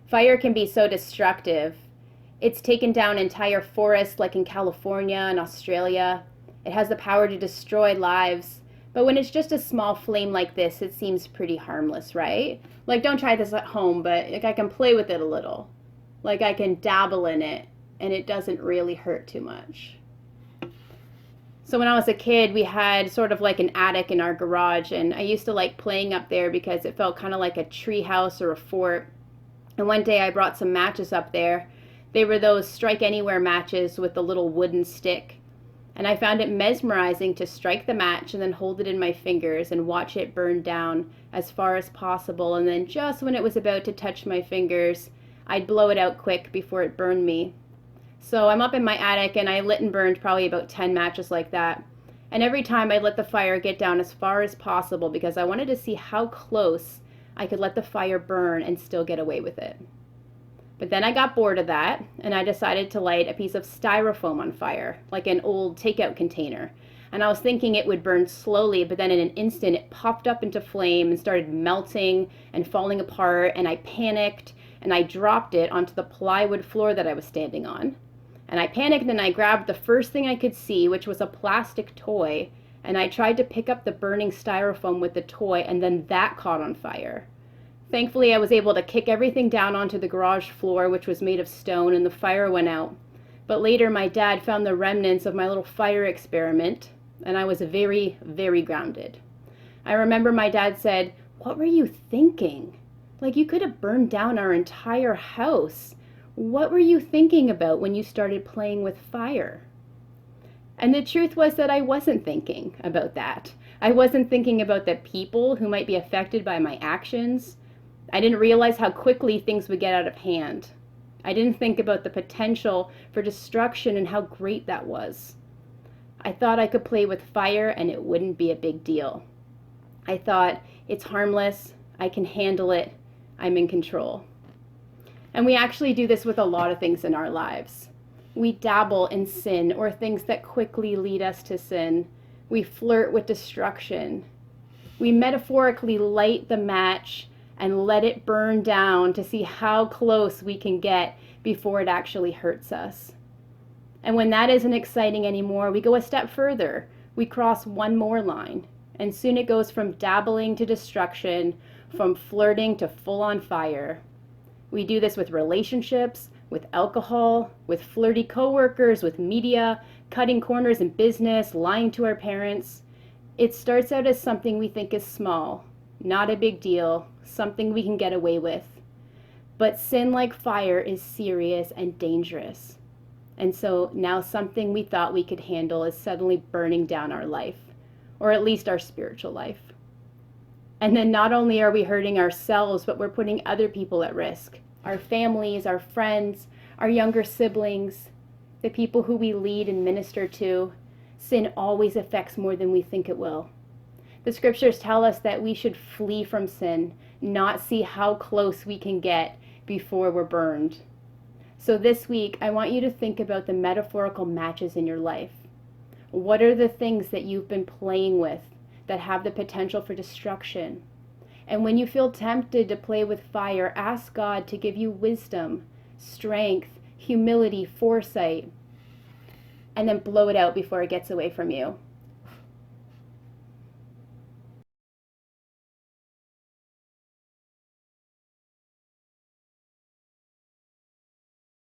Fire can be so destructive. It's taken down entire forests, like in California and Australia. It has the power to destroy lives. But when it's just a small flame like this, it seems pretty harmless, right? Like, don't try this at home, but like I can play with it a little. Like I can dabble in it, and it doesn't really hurt too much. So when I was a kid, we had sort of like an attic in our garage, and I used to like playing up there because it felt kind of like a tree house or a fort. And one day I brought some matches up there. They were those strike anywhere matches with the little wooden stick. And I found it mesmerizing to strike the match and then hold it in my fingers and watch it burn down as far as possible. And then just when it was about to touch my fingers, I'd blow it out quick before it burned me. So I'm up in my attic, and I lit and burned probably about 10 matches like that. And every time I let the fire get down as far as possible because I wanted to see how close I could let the fire burn and still get away with it. But then I got bored of that, and I decided to light a piece of styrofoam on fire, like an old takeout container. And I was thinking it would burn slowly, but then in an instant it popped up into flame and started melting and falling apart, and I panicked, and I dropped it onto the plywood floor that I was standing on. And I panicked, and I grabbed the first thing I could see, which was a plastic toy, and I tried to pick up the burning styrofoam with the toy, and then that caught on fire. Thankfully, I was able to kick everything down onto the garage floor, which was made of stone, and the fire went out. But later, my dad found the remnants of my little fire experiment, and I was very, very grounded. I remember my dad said, "What were you thinking? Like, you could have burned down our entire house. What were you thinking about when you started playing with fire?" And the truth was that I wasn't thinking about that. I wasn't thinking about the people who might be affected by my actions. I didn't realize how quickly things would get out of hand. I didn't think about the potential for destruction and how great that was. I thought I could play with fire and it wouldn't be a big deal. I thought, it's harmless, I can handle it, I'm in control. And we actually do this with a lot of things in our lives. We dabble in sin or things that quickly lead us to sin. We flirt with destruction. We metaphorically light the match and let it burn down to see how close we can get before it actually hurts us. And when that isn't exciting anymore, we go a step further. We cross one more line, and soon it goes from dabbling to destruction, from flirting to full-on fire. We do this with relationships, with alcohol, with flirty coworkers, with media, cutting corners in business, lying to our parents. It starts out as something we think is small, not a big deal, something we can get away with. But sin like fire is serious and dangerous. And so now something we thought we could handle is suddenly burning down our life, or at least our spiritual life. And then not only are we hurting ourselves, but we're putting other people at risk. Our families, our friends, our younger siblings, the people who we lead and minister to. Sin always affects more than we think it will. The scriptures tell us that we should flee from sin, not see how close we can get before we're burned. So this week, I want you to think about the metaphorical matches in your life. What are the things that you've been playing with that have the potential for destruction? And when you feel tempted to play with fire, ask God to give you wisdom, strength, humility, foresight, and then blow it out before it gets away from you.